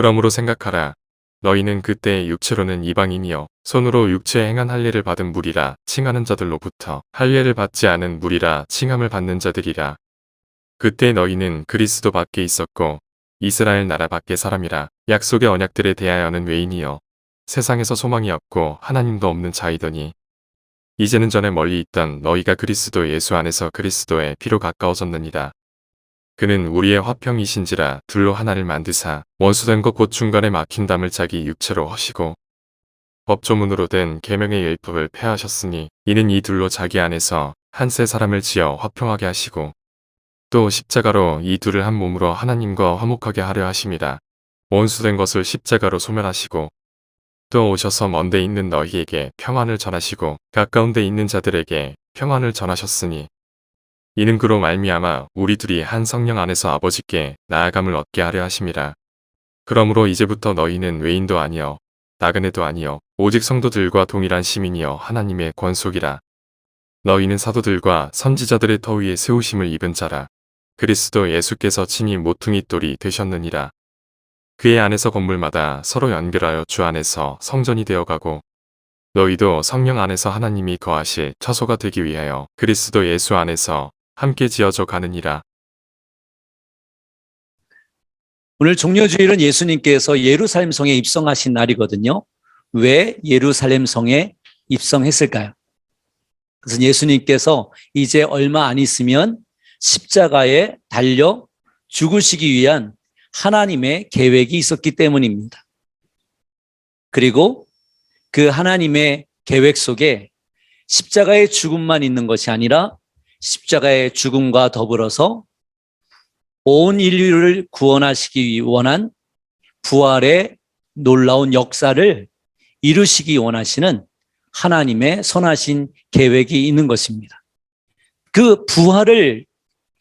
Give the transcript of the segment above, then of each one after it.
그러므로 생각하라. 너희는 그때 육체로는 이방인이요 손으로 육체에 행한 할례를 받은 무리라 칭하는 자들로부터 할례를 받지 않은 무리라 칭함을 받는 자들이라. 그때 너희는 그리스도 밖에 있었고 이스라엘 나라 밖의 사람이라. 약속의 언약들에 대하여는 외인이요 세상에서 소망이 없고 하나님도 없는 자이더니 이제는 전에 멀리 있던 너희가 그리스도 예수 안에서 그리스도의 피로 가까워졌느니라. 그는 우리의 화평이신지라 둘로 하나를 만드사 원수된 것 곧 중간에 막힌 담을 자기 육체로 허시고 법조문으로 된 계명의 율법을 폐하셨으니 이는 이 둘로 자기 안에서 한 세 사람을 지어 화평하게 하시고 또 십자가로 이 둘을 한 몸으로 하나님과 화목하게 하려 하심이라. 원수된 것을 십자가로 소멸하시고 또 오셔서 먼 데 있는 너희에게 평안을 전하시고 가까운 데 있는 자들에게 평안을 전하셨으니 이는 그로 말미암아 우리 둘이 한 성령 안에서 아버지께 나아감을 얻게 하려 하심이라. 그러므로 이제부터 너희는 외인도 아니요 나그네도 아니요 오직 성도들과 동일한 시민이요 하나님의 권속이라. 너희는 사도들과 선지자들의 터 위에 세우심을 입은 자라. 그리스도 예수께서 친히 모퉁이 돌이 되셨느니라. 그의 안에서 건물마다 서로 연결하여 주 안에서 성전이 되어가고 너희도 성령 안에서 하나님이 거하실 처소가 되기 위하여 그리스도 예수 안에서 함께 지어져 가느니라. 오늘 종려주일은 예수님께서 예루살렘 성에 입성하신 날이거든요. 왜 예루살렘 성에 입성했을까요? 그래서 예수님께서 이제 얼마 안 있으면 십자가에 달려 죽으시기 위한 하나님의 계획이 있었기 때문입니다. 그리고 그 하나님의 계획 속에 십자가의 죽음만 있는 것이 아니라 십자가의 죽음과 더불어서 온 인류를 구원하시기 원한 부활의 놀라운 역사를 이루시기 원하시는 하나님의 선하신 계획이 있는 것입니다. 그 부활을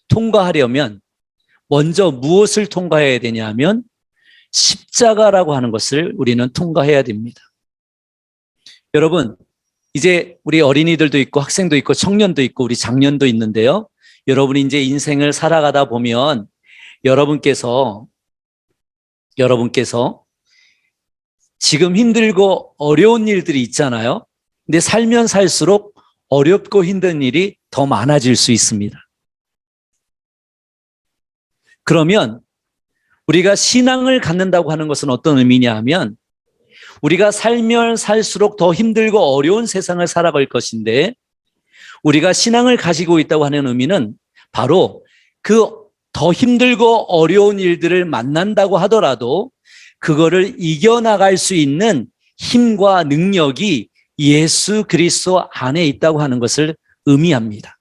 통과하려면 먼저 무엇을 통과해야 되냐 하면 십자가라고 하는 것을 우리는 통과해야 됩니다. 여러분, 이제 우리 어린이들도 있고 학생도 있고 청년도 있고 우리 장년도 있는데요. 여러분이 이제 인생을 살아가다 보면 여러분께서 지금 힘들고 어려운 일들이 있잖아요. 근데 살면 살수록 어렵고 힘든 일이 더 많아질 수 있습니다. 그러면 우리가 신앙을 갖는다고 하는 것은 어떤 의미냐 하면 우리가 살면 살수록 더 힘들고 어려운 세상을 살아갈 것인데 우리가 신앙을 가지고 있다고 하는 의미는 바로 그 더 힘들고 어려운 일들을 만난다고 하더라도 그거를 이겨나갈 수 있는 힘과 능력이 예수 그리스도 안에 있다고 하는 것을 의미합니다.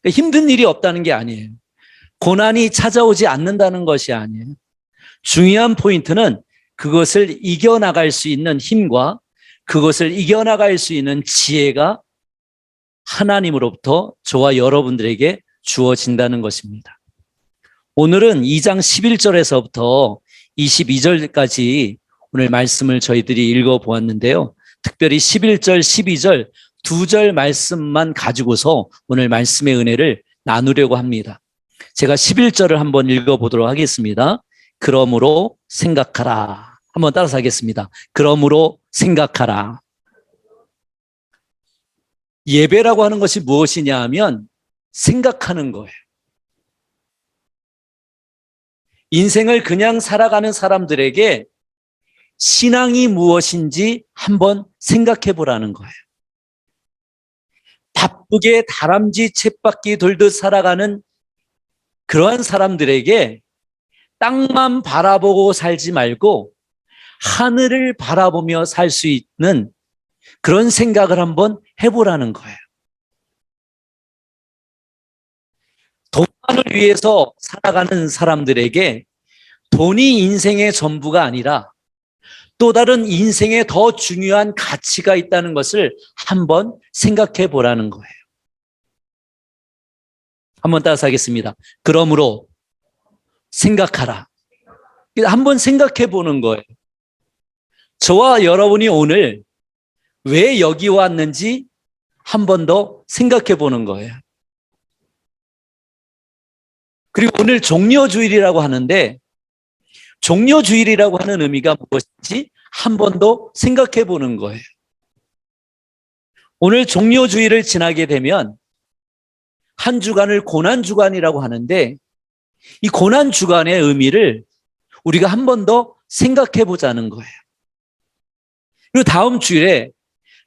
그러니까 힘든 일이 없다는 게 아니에요. 고난이 찾아오지 않는다는 것이 아니에요. 중요한 포인트는 그것을 이겨나갈 수 있는 힘과 그것을 이겨나갈 수 있는 지혜가 하나님으로부터 저와 여러분들에게 주어진다는 것입니다. 오늘은 2장 11절에서부터 22절까지 오늘 말씀을 저희들이 읽어보았는데요. 특별히 11절, 12절 두 절 말씀만 가지고서 오늘 말씀의 은혜를 나누려고 합니다. 제가 11절을 한번 읽어보도록 하겠습니다. 그러므로 생각하라. 한번 따라서 하겠습니다. 그러므로 생각하라. 예배라고 하는 것이 무엇이냐 하면 생각하는 거예요. 인생을 그냥 살아가는 사람들에게 신앙이 무엇인지 한번 생각해 보라는 거예요. 바쁘게 다람쥐 쳇바퀴 돌듯 살아가는 그러한 사람들에게 땅만 바라보고 살지 말고 하늘을 바라보며 살 수 있는 그런 생각을 한번 해보라는 거예요. 돈만을 위해서 살아가는 사람들에게 돈이 인생의 전부가 아니라 또 다른 인생에 더 중요한 가치가 있다는 것을 한번 생각해 보라는 거예요. 한번 따라서 하겠습니다. 그러므로 생각하라. 한번 생각해 보는 거예요. 저와 여러분이 오늘 왜 여기 왔는지 한 번 더 생각해 보는 거예요. 그리고 오늘 종려주일이라고 하는데 종료주일이라고 하는 의미가 무엇인지 한 번 더 생각해 보는 거예요. 오늘 종료주일을 지나게 되면 한 주간을 고난주간이라고 하는데 이 고난주간의 의미를 우리가 한 번 더 생각해 보자는 거예요. 그리고 다음 주일에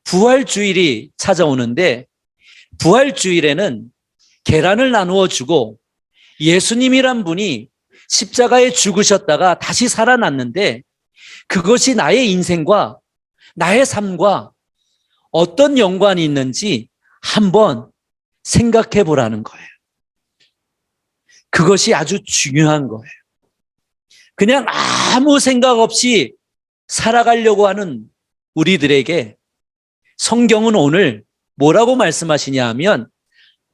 부활주일이 찾아오는데 부활주일에는 계란을 나누어 주고 예수님이란 분이 십자가에 죽으셨다가 다시 살아났는데 그것이 나의 인생과 나의 삶과 어떤 연관이 있는지 한번 생각해 보라는 거예요. 그것이 아주 중요한 거예요. 그냥 아무 생각 없이 살아가려고 하는 우리들에게 성경은 오늘 뭐라고 말씀하시냐 하면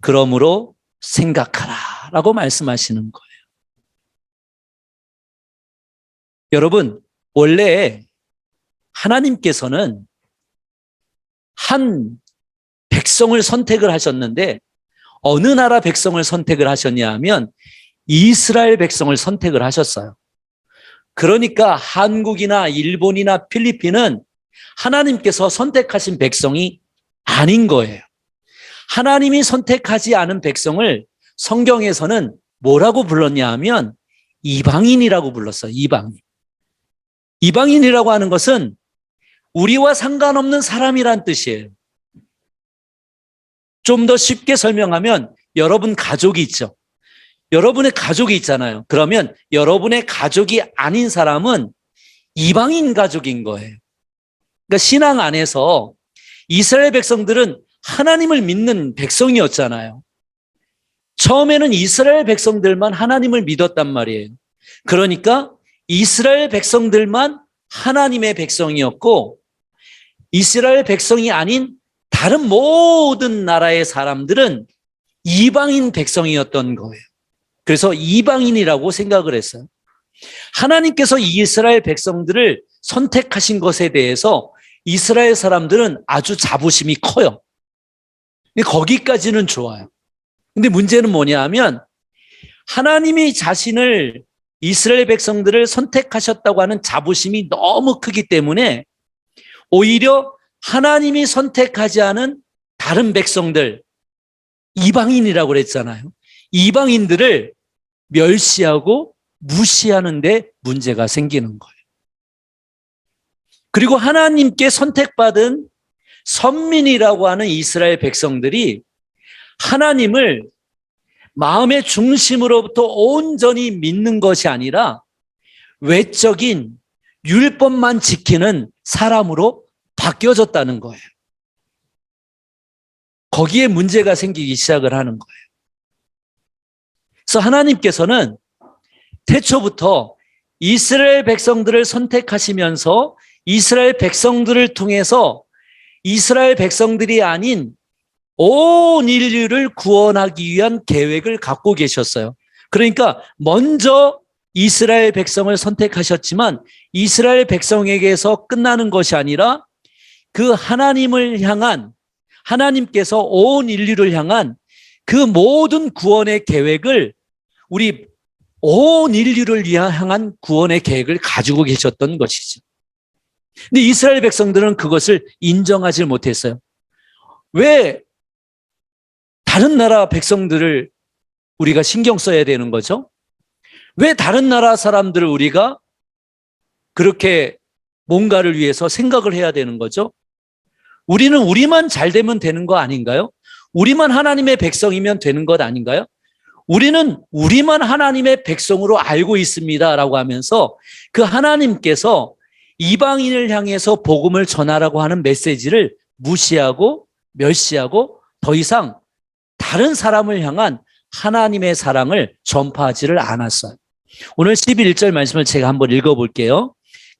그러므로 생각하라 라고 말씀하시는 거예요. 여러분, 원래 하나님께서는 한 백성을 선택을 하셨는데 어느 나라 백성을 선택을 하셨냐 하면 이스라엘 백성을 선택을 하셨어요. 그러니까 한국이나 일본이나 필리핀은 하나님께서 선택하신 백성이 아닌 거예요. 하나님이 선택하지 않은 백성을 성경에서는 뭐라고 불렀냐 하면 이방인이라고 불렀어요. 이방인. 이방인이라고 하는 것은 우리와 상관없는 사람이란 뜻이에요. 좀 더 쉽게 설명하면 여러분 가족이 있죠. 여러분의 가족이 있잖아요. 그러면 여러분의 가족이 아닌 사람은 이방인 가족인 거예요. 그러니까 신앙 안에서 이스라엘 백성들은 하나님을 믿는 백성이었잖아요. 처음에는 이스라엘 백성들만 하나님을 믿었단 말이에요. 그러니까 이스라엘 백성들만 하나님의 백성이었고 이스라엘 백성이 아닌 다른 모든 나라의 사람들은 이방인 백성이었던 거예요. 그래서 이방인이라고 생각을 했어요. 하나님께서 이스라엘 백성들을 선택하신 것에 대해서 이스라엘 사람들은 아주 자부심이 커요. 근데 거기까지는 좋아요. 근데 문제는 뭐냐 하면 하나님이 자신을 이스라엘 백성들을 선택하셨다고 하는 자부심이 너무 크기 때문에 오히려 하나님이 선택하지 않은 다른 백성들, 이방인이라고 그랬잖아요. 이방인들을 멸시하고 무시하는 데 문제가 생기는 거예요. 그리고 하나님께 선택받은 선민이라고 하는 이스라엘 백성들이 하나님을 마음의 중심으로부터 온전히 믿는 것이 아니라 외적인 율법만 지키는 사람으로 바뀌어졌다는 거예요. 거기에 문제가 생기기 시작을 하는 거예요. 그래서 하나님께서는 태초부터 이스라엘 백성들을 선택하시면서 이스라엘 백성들을 통해서 이스라엘 백성들이 아닌 온 인류를 구원하기 위한 계획을 갖고 계셨어요. 그러니까 먼저 이스라엘 백성을 선택하셨지만 이스라엘 백성에게서 끝나는 것이 아니라 그 하나님을 향한 하나님께서 온 인류를 향한 그 모든 구원의 계획을 우리 온 인류를 향한 구원의 계획을 가지고 계셨던 것이죠. 근데 이스라엘 백성들은 그것을 인정하지 못했어요. 왜 다른 나라 백성들을 우리가 신경 써야 되는 거죠? 왜 다른 나라 사람들을 우리가 그렇게 뭔가를 위해서 생각을 해야 되는 거죠? 우리는 우리만 잘 되면 되는 거 아닌가요? 우리만 하나님의 백성이면 되는 것 아닌가요? 우리는 우리만 하나님의 백성으로 알고 있습니다라고 하면서 그 하나님께서 이방인을 향해서 복음을 전하라고 하는 메시지를 무시하고 멸시하고 더 이상 다른 사람을 향한 하나님의 사랑을 전파하지를 않았어요. 오늘 11절 말씀을 제가 한번 읽어볼게요.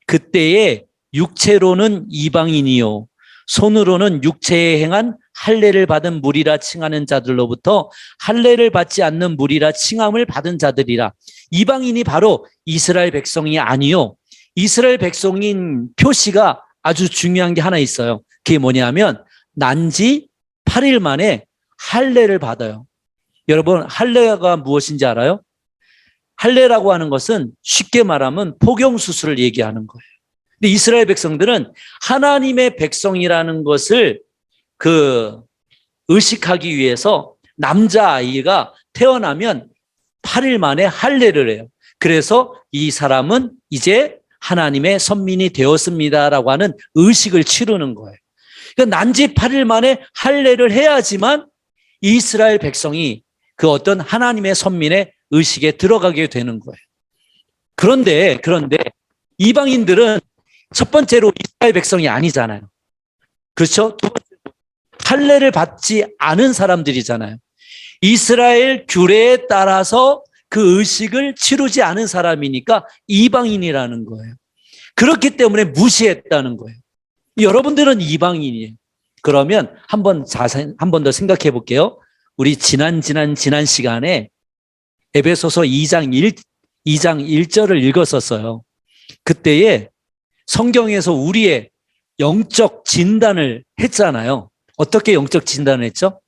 그때에 육체로는 이방인이요 손으로는 육체에 행한 할례를 받은 무리라 칭하는 자들로부터 할례를 받지 않는 무리라 칭함을 받은 자들이라. 이방인이 바로 이스라엘 백성이 아니요 이스라엘 백성인 표시가 아주 중요한 게 하나 있어요. 그게 뭐냐면 난지 8일 만에 할례를 받아요. 여러분 할례가 무엇인지 알아요? 할례라고 하는 것은 쉽게 말하면 포경수술을 얘기하는 거예요. 근데 이스라엘 백성들은 하나님의 백성이라는 것을 의식하기 위해서 남자아이가 태어나면 8일 만에 할례를 해요. 그래서 이 사람은 이제 하나님의 선민이 되었습니다라고 하는 의식을 치르는 거예요. 그러니까 난지 8일 만에 할례를 해야지만 이스라엘 백성이 그 어떤 하나님의 선민의 의식에 들어가게 되는 거예요. 그런데 이방인들은 첫 번째로 이스라엘 백성이 아니잖아요. 그렇죠? 두 번째로 할례를 받지 않은 사람들이잖아요. 이스라엘 규례에 따라서 그 의식을 치르지 않은 사람이니까 이방인이라는 거예요. 그렇기 때문에 무시했다는 거예요. 여러분들은 이방인이에요. 그러면 한 번 더 생각해 볼게요. 우리 지난 시간에 에베소서 2장 1절을 읽었었어요. 그때에 성경에서 우리의 영적 진단을 했잖아요. 어떻게 영적 진단을 했죠?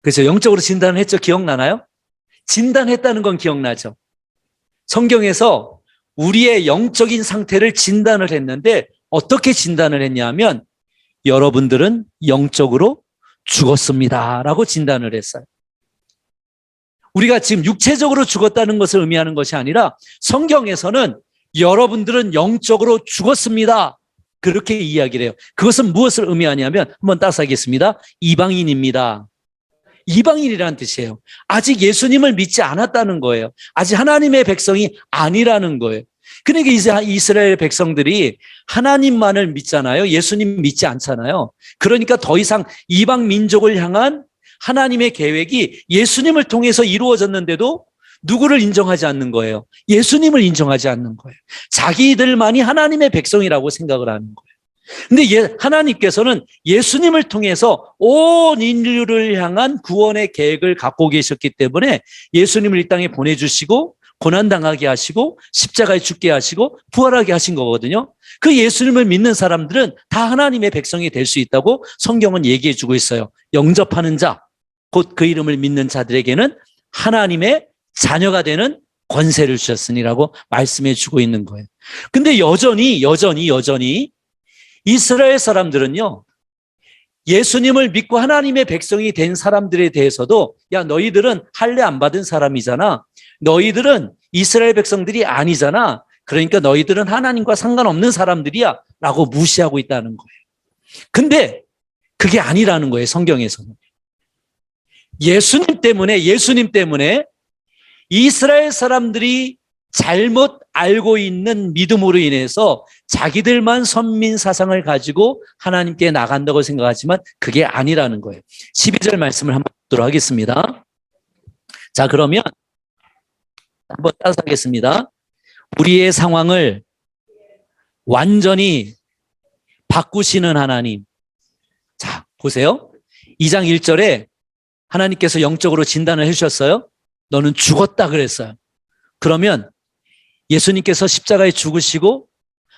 그래서 영적으로 진단을 했죠. 기억나나요? 진단했다는 건 기억나죠? 성경에서 우리의 영적인 상태를 진단을 했는데 어떻게 진단을 했냐면 여러분들은 영적으로 죽었습니다라고 진단을 했어요. 우리가 지금 육체적으로 죽었다는 것을 의미하는 것이 아니라 성경에서는 여러분들은 영적으로 죽었습니다. 그렇게 이야기를 해요. 그것은 무엇을 의미하냐면 한번 따스하겠습니다. 이방인입니다. 이방인이라는 뜻이에요. 아직 예수님을 믿지 않았다는 거예요. 아직 하나님의 백성이 아니라는 거예요. 그러니까 이스라엘 백성들이 하나님만을 믿잖아요. 예수님 믿지 않잖아요. 그러니까 더 이상 이방 민족을 향한 하나님의 계획이 예수님을 통해서 이루어졌는데도 누구를 인정하지 않는 거예요? 예수님을 인정하지 않는 거예요. 자기들만이 하나님의 백성이라고 생각을 하는 거예요. 근데 하나님께서는 예수님을 통해서 온 인류를 향한 구원의 계획을 갖고 계셨기 때문에 예수님을 이 땅에 보내주시고 고난당하게 하시고 십자가에 죽게 하시고 부활하게 하신 거거든요. 그 예수님을 믿는 사람들은 다 하나님의 백성이 될 수 있다고 성경은 얘기해 주고 있어요. 영접하는 자, 곧 그 이름을 믿는 자들에게는 하나님의 자녀가 되는 권세를 주셨으니라고 말씀해 주고 있는 거예요. 근데 여전히 이스라엘 사람들은요, 예수님을 믿고 하나님의 백성이 된 사람들에 대해서도 야, 너희들은 할례 안 받은 사람이잖아. 너희들은 이스라엘 백성들이 아니잖아. 그러니까 너희들은 하나님과 상관없는 사람들이야 라고 무시하고 있다는 거예요. 근데 그게 아니라는 거예요. 성경에서는. 예수님 때문에 이스라엘 사람들이 잘못 알고 있는 믿음으로 인해서 자기들만 선민 사상을 가지고 하나님께 나간다고 생각하지만 그게 아니라는 거예요. 12절 말씀을 한번 보도록 하겠습니다. 자, 그러면 한번 따라서 하겠습니다. 우리의 상황을 완전히 바꾸시는 하나님. 자, 보세요. 2장 1절에 하나님께서 영적으로 진단을 해주셨어요. 너는 죽었다 그랬어요. 그러면 예수님께서 십자가에 죽으시고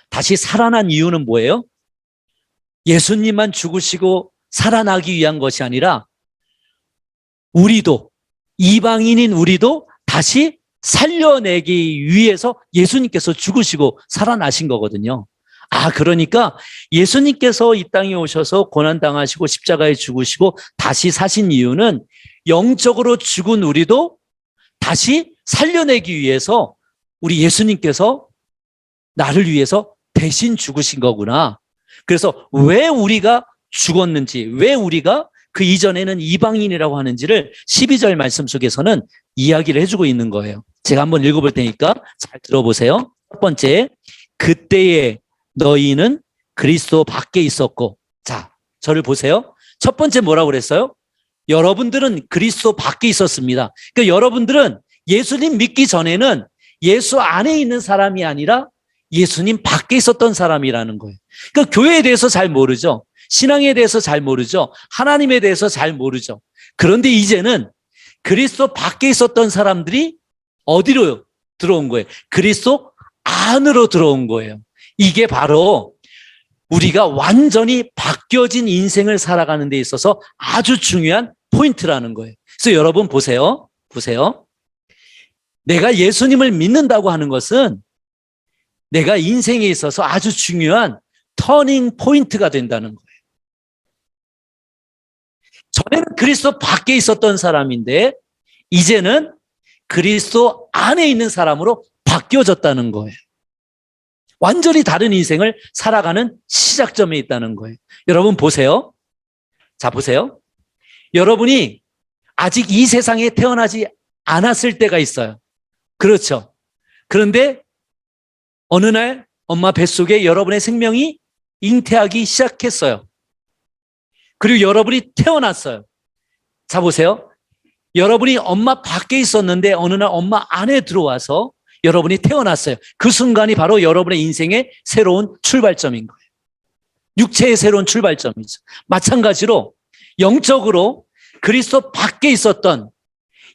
다시 살아난 이유는 뭐예요? 예수님만 죽으시고 살아나기 위한 것이 아니라 우리도, 이방인인 우리도 다시 살려내기 위해서 예수님께서 죽으시고 살아나신 거거든요. 아, 그러니까 예수님께서 이 땅에 오셔서 고난당하시고 십자가에 죽으시고 다시 사신 이유는 영적으로 죽은 우리도 다시 살려내기 위해서 우리 예수님께서 나를 위해서 대신 죽으신 거구나. 그래서 왜 우리가 죽었는지, 왜 우리가 그 이전에는 이방인이라고 하는지를 12절 말씀 속에서는 이야기를 해주고 있는 거예요. 제가 한번 읽어볼 테니까 잘 들어보세요. 첫 번째, 그때에 너희는 그리스도 밖에 있었고. 자, 저를 보세요. 첫 번째 뭐라고 그랬어요? 여러분들은 그리스도 밖에 있었습니다. 그러니까 여러분들은 예수님 믿기 전에는 예수 안에 있는 사람이 아니라 예수님 밖에 있었던 사람이라는 거예요. 그러니까 교회에 대해서 잘 모르죠. 신앙에 대해서 잘 모르죠. 하나님에 대해서 잘 모르죠. 그런데 이제는 그리스도 밖에 있었던 사람들이 어디로 들어온 거예요? 그리스도 안으로 들어온 거예요. 이게 바로 우리가 완전히 바뀌어진 인생을 살아가는 데 있어서 아주 중요한 포인트라는 거예요. 그래서 여러분 보세요. 내가 예수님을 믿는다고 하는 것은 내가 인생에 있어서 아주 중요한 터닝 포인트가 된다는 거예요. 전에는 그리스도 밖에 있었던 사람인데 이제는 그리스도 안에 있는 사람으로 바뀌어졌다는 거예요. 완전히 다른 인생을 살아가는 시작점에 있다는 거예요. 여러분 보세요. 자, 보세요. 여러분이 아직 이 세상에 태어나지 않았을 때가 있어요. 그렇죠. 그런데 어느 날 엄마 뱃속에 여러분의 생명이 잉태하기 시작했어요. 그리고 여러분이 태어났어요. 자, 보세요. 여러분이 엄마 밖에 있었는데 어느 날 엄마 안에 들어와서 여러분이 태어났어요. 그 순간이 바로 여러분의 인생의 새로운 출발점인 거예요. 육체의 새로운 출발점이죠. 마찬가지로 영적으로 그리스도 밖에 있었던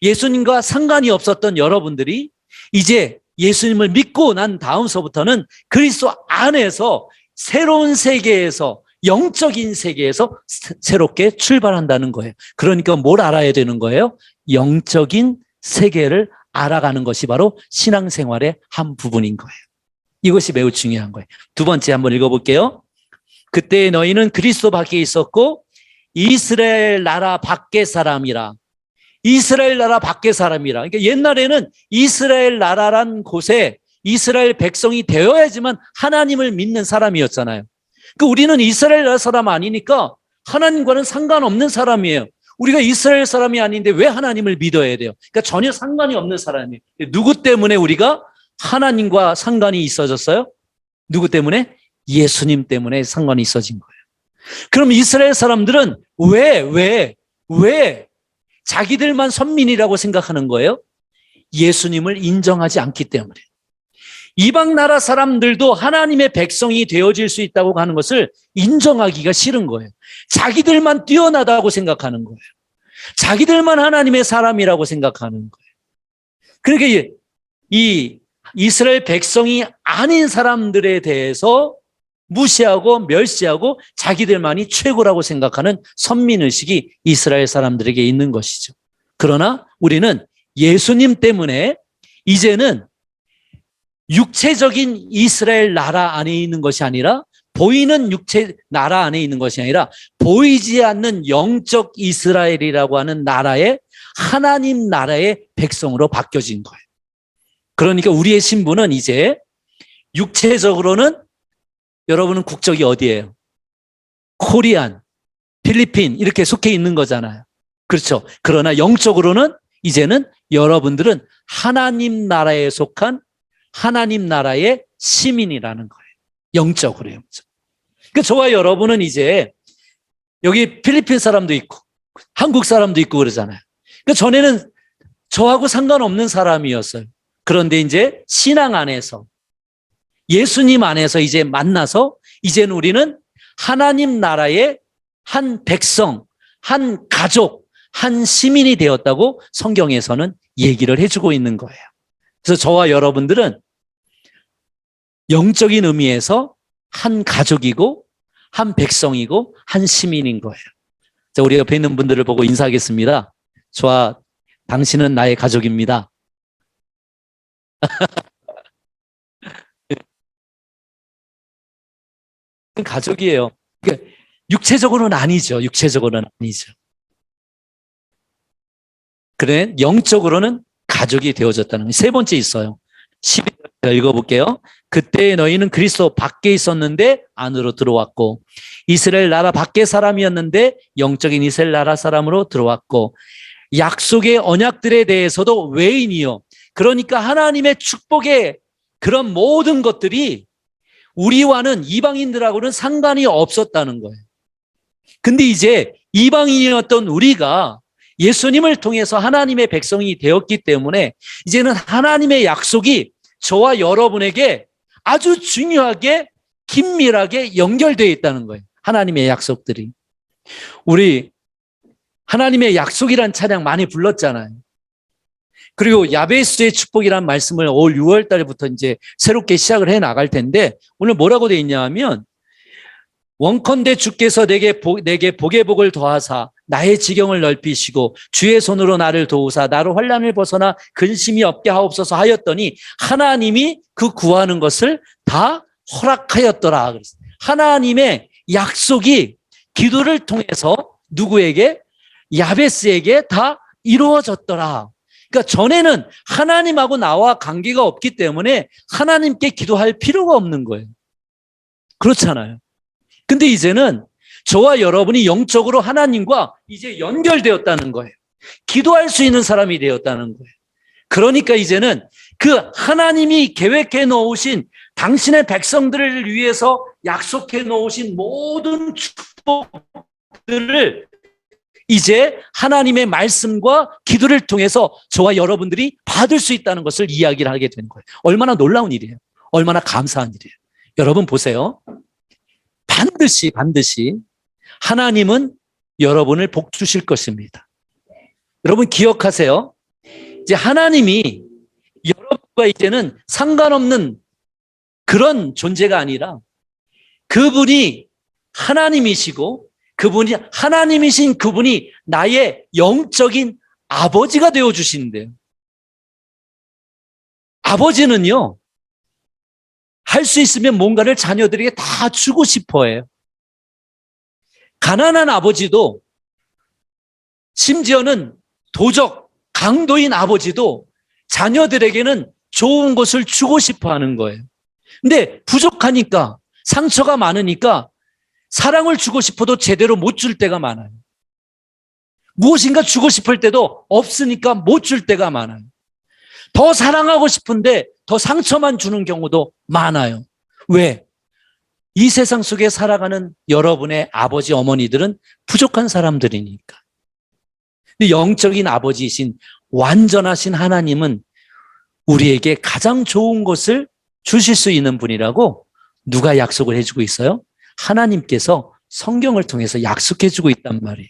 예수님과 상관이 없었던 여러분들이 이제 예수님을 믿고 난 다음서부터는 그리스도 안에서 새로운 세계에서 영적인 세계에서 새롭게 출발한다는 거예요. 그러니까 뭘 알아야 되는 거예요? 영적인 세계를 알아가는 것이 바로 신앙생활의 한 부분인 거예요. 이것이 매우 중요한 거예요. 두 번째 한번 읽어볼게요. 그때 너희는 그리스도 밖에 있었고 이스라엘 나라 밖의 사람이라. 이스라엘 나라 밖의 사람이라. 그러니까 옛날에는 이스라엘 나라란 곳에 이스라엘 백성이 되어야지만 하나님을 믿는 사람이었잖아요. 그 우리는 이스라엘 나라 사람 아니니까 하나님과는 상관없는 사람이에요. 우리가 이스라엘 사람이 아닌데 왜 하나님을 믿어야 돼요? 그러니까 전혀 상관이 없는 사람이에요. 누구 때문에 우리가 하나님과 상관이 있어졌어요? 누구 때문에? 예수님 때문에 상관이 있어진 거예요. 그럼 이스라엘 사람들은 왜 자기들만 선민이라고 생각하는 거예요? 예수님을 인정하지 않기 때문에. 이방 나라 사람들도 하나님의 백성이 되어질 수 있다고 하는 것을 인정하기가 싫은 거예요. 자기들만 뛰어나다고 생각하는 거예요. 자기들만 하나님의 사람이라고 생각하는 거예요. 그러니까 이 이스라엘 백성이 아닌 사람들에 대해서 무시하고 멸시하고 자기들만이 최고라고 생각하는 선민의식이 이스라엘 사람들에게 있는 것이죠. 그러나 우리는 예수님 때문에 이제는 육체적인 이스라엘 나라 안에 있는 것이 아니라 보이는 육체 나라 안에 있는 것이 아니라 보이지 않는 영적 이스라엘이라고 하는 나라의 하나님 나라의 백성으로 바뀌어진 거예요. 그러니까 우리의 신분은 이제 육체적으로는 여러분은 국적이 어디예요? 코리안, 필리핀 이렇게 속해 있는 거잖아요. 그렇죠. 그러나 영적으로는 이제는 여러분들은 하나님 나라에 속한 하나님 나라의 시민이라는 거예요. 영적으로요. 그러니까 저와 여러분은 이제 여기 필리핀 사람도 있고 한국 사람도 있고 그러잖아요. 그러니까 전에는 저하고 상관없는 사람이었어요. 그런데 이제 신앙 안에서 예수님 안에서 이제 만나서 이제는 우리는 하나님 나라의 한 백성, 한 가족, 한 시민이 되었다고 성경에서는 얘기를 해주고 있는 거예요. 그래서 저와 여러분들은 영적인 의미에서 한 가족이고 한 백성이고 한 시민인 거예요. 자, 우리 옆에 있는 분들을 보고 인사하겠습니다. 저와 당신은 나의 가족입니다. 가족이에요. 그러니까 육체적으로는 아니죠. 육체적으로는 아니죠. 그래, 영적으로는 가족이 되어졌다는 거예요. 세 번째 있어요. 12절 읽어볼게요. 그때 너희는 그리스도 밖에 있었는데 안으로 들어왔고 이스라엘 나라 밖의 사람이었는데 영적인 이스라엘 나라 사람으로 들어왔고 약속의 언약들에 대해서도 외인이요. 그러니까 하나님의 축복의 그런 모든 것들이 우리와는 이방인들하고는 상관이 없었다는 거예요. 근데 이제 이방인이었던 우리가 예수님을 통해서 하나님의 백성이 되었기 때문에 이제는 하나님의 약속이 저와 여러분에게 아주 중요하게 긴밀하게 연결되어 있다는 거예요. 하나님의 약속들이. 우리 하나님의 약속이란 찬양 많이 불렀잖아요. 그리고 야베스의 축복이란 말씀을 올 6월 달부터 이제 새롭게 시작을 해 나갈 텐데 오늘 뭐라고 되어 있냐 하면 원컨대 주께서 내게 복의 복을 더하사 나의 지경을 넓히시고 주의 손으로 나를 도우사 나로 환난을 벗어나 근심이 없게 하옵소서 하였더니 하나님이 그 구하는 것을 다 허락하였더라. 하나님의 약속이 기도를 통해서 누구에게? 야베스에게 다 이루어졌더라. 그러니까 전에는 하나님하고 나와 관계가 없기 때문에 하나님께 기도할 필요가 없는 거예요. 그렇잖아요. 근데 이제는 저와 여러분이 영적으로 하나님과 이제 연결되었다는 거예요. 기도할 수 있는 사람이 되었다는 거예요. 그러니까 이제는 그 하나님이 계획해 놓으신 당신의 백성들을 위해서 약속해 놓으신 모든 축복들을 이제 하나님의 말씀과 기도를 통해서 저와 여러분들이 받을 수 있다는 것을 이야기를 하게 되는 거예요. 얼마나 놀라운 일이에요. 얼마나 감사한 일이에요. 여러분 보세요. 반드시 하나님은 여러분을 복 주실 것입니다. 여러분 기억하세요. 이제 하나님이 여러분과 이제는 상관없는 그런 존재가 아니라 그분이 하나님이시고 그분이 하나님이신 그분이 나의 영적인 아버지가 되어 주시는데요. 아버지는요. 할 수 있으면 뭔가를 자녀들에게 다 주고 싶어 해요. 가난한 아버지도 심지어는 도적, 강도인 아버지도 자녀들에게는 좋은 것을 주고 싶어 하는 거예요. 근데 부족하니까 상처가 많으니까 사랑을 주고 싶어도 제대로 못 줄 때가 많아요. 무엇인가 주고 싶을 때도 없으니까 못 줄 때가 많아요. 더 사랑하고 싶은데 더 상처만 주는 경우도 많아요. 왜? 이 세상 속에 살아가는 여러분의 아버지, 어머니들은 부족한 사람들이니까. 근데 영적인 아버지이신 완전하신 하나님은 우리에게 가장 좋은 것을 주실 수 있는 분이라고 누가 약속을 해주고 있어요? 하나님께서 성경을 통해서 약속해주고 있단 말이에요.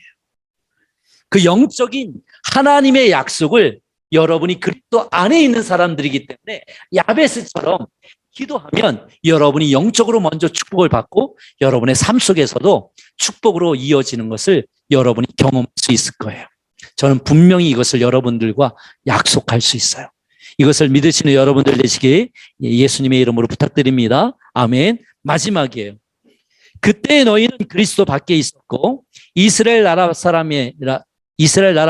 그 영적인 하나님의 약속을 여러분이 그리스도 안에 있는 사람들이기 때문에 야베스처럼 기도하면 여러분이 영적으로 먼저 축복을 받고 여러분의 삶 속에서도 축복으로 이어지는 것을 여러분이 경험할 수 있을 거예요. 저는 분명히 이것을 여러분들과 약속할 수 있어요. 이것을 믿으시는 여러분들 되시길 예수님의 이름으로 부탁드립니다. 아멘. 마지막이에요. 그때 너희는 그리스도 밖에 있었고 이스라엘 나라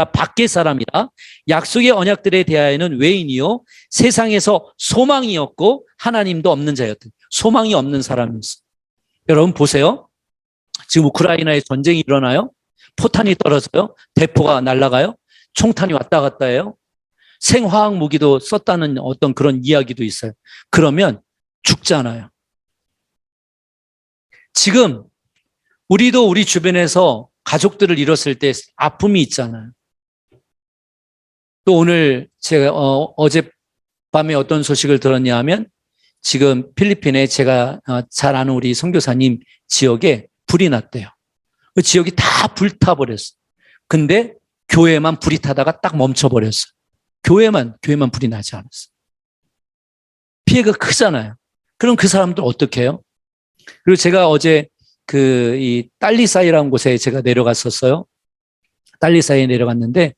밖의 사람이라 약속의 언약들에 대하여는 외인이요 세상에서 소망이었고 하나님도 없는 자였다. 소망이 없는 사람이었어요. 여러분 보세요. 지금 우크라이나에 전쟁이 일어나요. 포탄이 떨어져요. 대포가 날아가요. 총탄이 왔다 갔다 해요. 생화학 무기도 썼다는 어떤 그런 이야기도 있어요. 그러면 죽잖아요. 지금 우리도 우리 주변에서 가족들을 잃었을 때 아픔이 있잖아요. 또 오늘 제가 어젯밤에 어떤 소식을 들었냐 하면 지금 필리핀에 제가 잘 아는 우리 선교사님 지역에 불이 났대요. 그 지역이 다 불타버렸어요. 근데 교회만 불이 타다가 딱 멈춰버렸어요. 교회만 불이 나지 않았어요. 피해가 크잖아요. 그럼 그 사람들 어떻게 해요? 그리고 제가 어제 이 딸리사이라는 곳에 제가 내려갔었어요. 딸리사이에 내려갔는데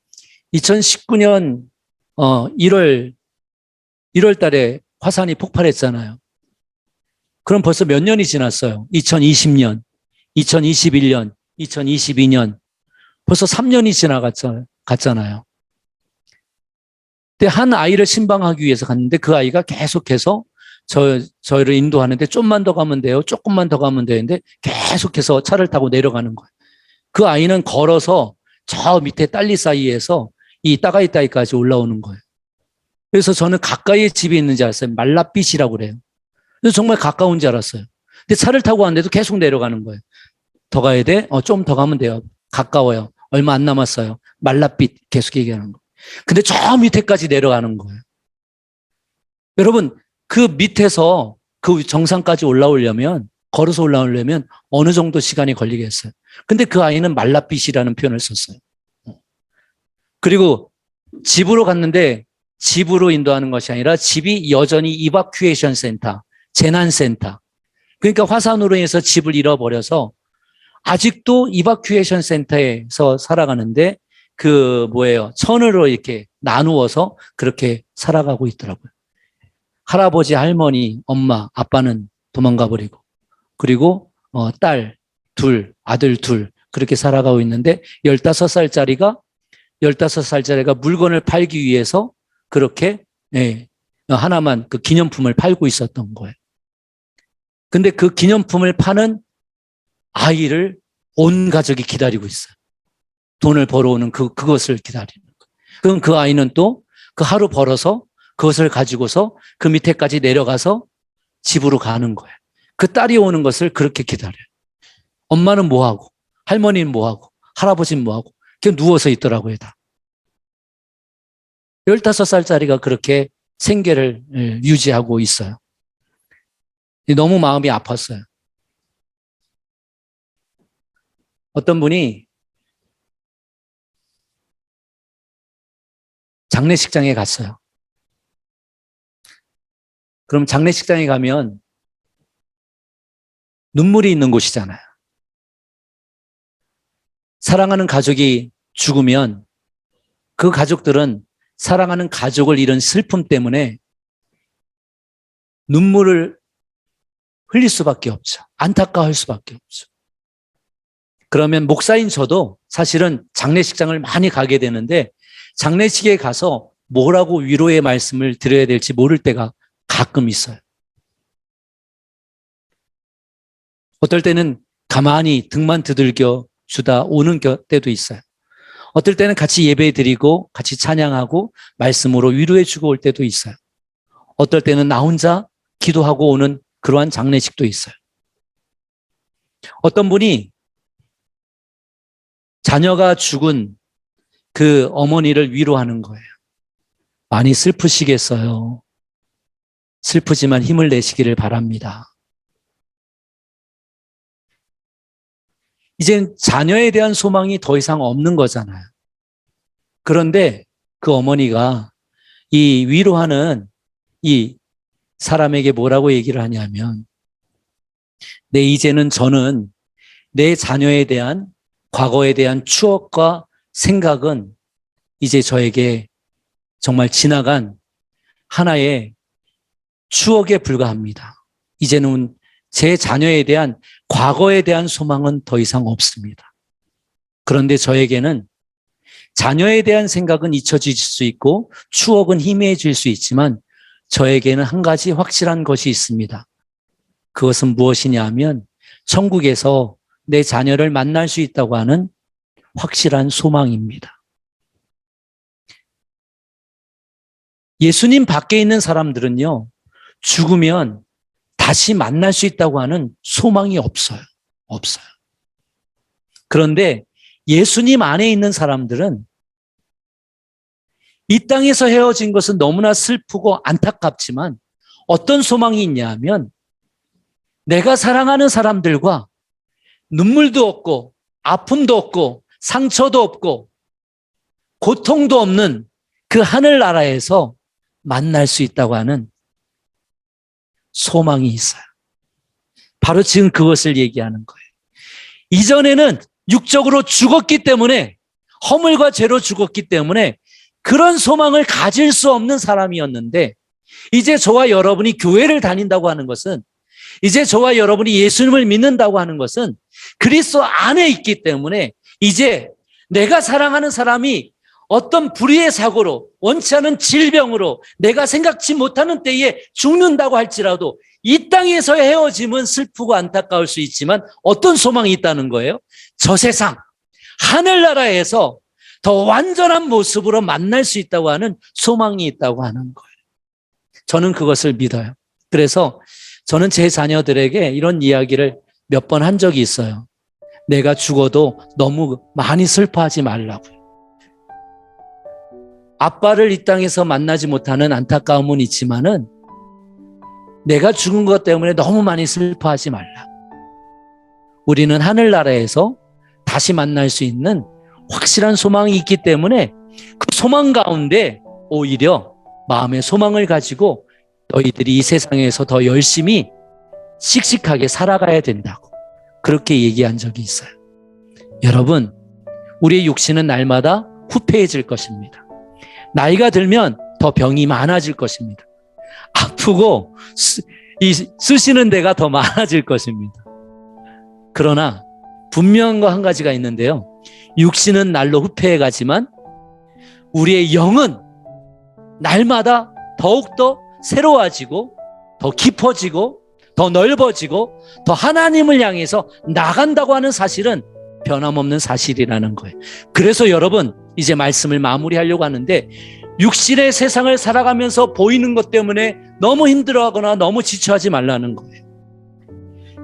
2019년 1월 달에 화산이 폭발했잖아요. 그럼 벌써 몇 년이 지났어요. 2020년, 2021년, 2022년 벌써 3년이 지나갔잖아요. 근데 한 아이를 신방하기 위해서 갔는데 그 아이가 계속해서 저희를 인도하는데 좀만 더 가면 돼요. 조금만 더 가면 되는데 계속해서 차를 타고 내려가는 거예요. 그 아이는 걸어서 저 밑에 딸리 사이에서 이 따가이따이까지 올라오는 거예요. 그래서 저는 가까이에 집이 있는지 알았어요. 말라빛이라고 그래요. 그래서 정말 가까운 줄 알았어요. 근데 차를 타고 왔는데도 계속 내려가는 거예요. 더 가야 돼? 좀 더 가면 돼요. 가까워요. 얼마 안 남았어요. 말라빛 계속 얘기하는 거예요. 근데 저 밑에까지 내려가는 거예요. 여러분, 그 밑에서 그 정상까지 걸어서 올라오려면 어느 정도 시간이 걸리겠어요. 근데 그 아이는 말라빛이라는 표현을 썼어요. 그리고 집으로 갔는데 집으로 인도하는 것이 아니라 집이 여전히 이바큐에이션 센터, 재난센터. 그러니까 화산으로 인해서 집을 잃어버려서 아직도 이바큐에이션 센터에서 살아가는데 천으로 이렇게 나누어서 그렇게 살아가고 있더라고요. 할아버지, 할머니, 엄마, 아빠는 도망가 버리고 그리고 딸 둘, 아들 둘 그렇게 살아가고 있는데 15살짜리가 물건을 팔기 위해서 그렇게 하나만 그 기념품을 팔고 있었던 거예요. 근데 그 기념품을 파는 아이를 온 가족이 기다리고 있어요. 돈을 벌어오는 그것을 기다리는 거예요. 그럼 그 아이는 또 그 하루 벌어서 그것을 가지고서 그 밑에까지 내려가서 집으로 가는 거예요. 그 딸이 오는 것을 그렇게 기다려요. 엄마는 뭐하고, 할머니는 뭐하고, 할아버지는 뭐하고, 그냥 누워서 있더라고요, 다. 15살짜리가 그렇게 생계를 유지하고 있어요. 너무 마음이 아팠어요. 어떤 분이 장례식장에 갔어요. 그럼 장례식장에 가면 눈물이 있는 곳이잖아요. 사랑하는 가족이 죽으면 그 가족들은 사랑하는 가족을 잃은 슬픔 때문에 눈물을 흘릴 수밖에 없죠. 안타까워할 수밖에 없죠. 그러면 목사인 저도 사실은 장례식장을 많이 가게 되는데 장례식에 가서 뭐라고 위로의 말씀을 드려야 될지 모를 때가 가끔 있어요. 어떨 때는 가만히 등만 두들겨 주다 오는 때도 있어요. 어떨 때는 같이 예배 드리고 같이 찬양하고 말씀으로 위로해 주고 올 때도 있어요. 어떨 때는 나 혼자 기도하고 오는 그러한 장례식도 있어요. 어떤 분이 자녀가 죽은 그 어머니를 위로하는 거예요. 많이 슬프시겠어요. 슬프지만 힘을 내시기를 바랍니다. 이젠 자녀에 대한 소망이 더 이상 없는 거잖아요. 그런데 그 어머니가 이 위로하는 이 사람에게 뭐라고 얘기를 하냐면, 이제는 저는 내 자녀에 대한 과거에 대한 추억과 생각은 이제 저에게 정말 지나간 하나의 추억에 불과합니다. 이제는 제 자녀에 대한 과거에 대한 소망은 더 이상 없습니다. 그런데 저에게는 자녀에 대한 생각은 잊혀질 수 있고 추억은 희미해질 수 있지만 저에게는 한 가지 확실한 것이 있습니다. 그것은 무엇이냐 하면 천국에서 내 자녀를 만날 수 있다고 하는 확실한 소망입니다. 예수님 밖에 있는 사람들은요, 죽으면 다시 만날 수 있다고 하는 소망이 없어요. 없어요. 그런데 예수님 안에 있는 사람들은 이 땅에서 헤어진 것은 너무나 슬프고 안타깝지만 어떤 소망이 있냐 하면 내가 사랑하는 사람들과 눈물도 없고 아픔도 없고 상처도 없고 고통도 없는 그 하늘나라에서 만날 수 있다고 하는 소망이 있어요. 바로 지금 그것을 얘기하는 거예요. 이전에는 육적으로 죽었기 때문에 허물과 죄로 죽었기 때문에 그런 소망을 가질 수 없는 사람이었는데 이제 저와 여러분이 교회를 다닌다고 하는 것은 이제 저와 여러분이 예수님을 믿는다고 하는 것은 그리스도 안에 있기 때문에 이제 내가 사랑하는 사람이 어떤 불의의 사고로 원치 않은 질병으로 내가 생각지 못하는 때에 죽는다고 할지라도 이 땅에서의 헤어짐은 슬프고 안타까울 수 있지만 어떤 소망이 있다는 거예요? 저 세상 하늘나라에서 더 완전한 모습으로 만날 수 있다고 하는 소망이 있다고 하는 거예요. 저는 그것을 믿어요. 그래서 저는 제 자녀들에게 이런 이야기를 몇 번 한 적이 있어요. 내가 죽어도 너무 많이 슬퍼하지 말라고요. 아빠를 이 땅에서 만나지 못하는 안타까움은 있지만은 내가 죽은 것 때문에 너무 많이 슬퍼하지 말라. 우리는 하늘나라에서 다시 만날 수 있는 확실한 소망이 있기 때문에 그 소망 가운데 오히려 마음의 소망을 가지고 너희들이 이 세상에서 더 열심히 씩씩하게 살아가야 된다고 그렇게 얘기한 적이 있어요. 여러분, 우리의 육신은 날마다 후패해질 것입니다. 나이가 들면 더 병이 많아질 것입니다. 아프고 쓰시는 데가 더 많아질 것입니다. 그러나 분명한 거 한 가지가 있는데요. 육신은 날로 후패해가지만 우리의 영은 날마다 더욱더 새로워지고 더 깊어지고 더 넓어지고 더 하나님을 향해서 나간다고 하는 사실은 변함없는 사실이라는 거예요. 그래서 여러분, 이제 말씀을 마무리하려고 하는데, 육신의 세상을 살아가면서 보이는 것 때문에 너무 힘들어하거나 너무 지쳐하지 말라는 거예요.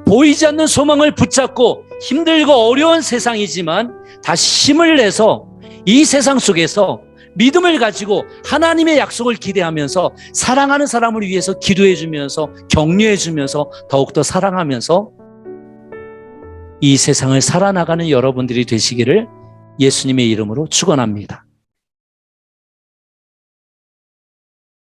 보이지 않는 소망을 붙잡고 힘들고 어려운 세상이지만 다시 힘을 내서 이 세상 속에서 믿음을 가지고 하나님의 약속을 기대하면서 사랑하는 사람을 위해서 기도해 주면서 격려해 주면서 더욱더 사랑하면서 이 세상을 살아나가는 여러분들이 되시기를 예수님의 이름으로 축원합니다.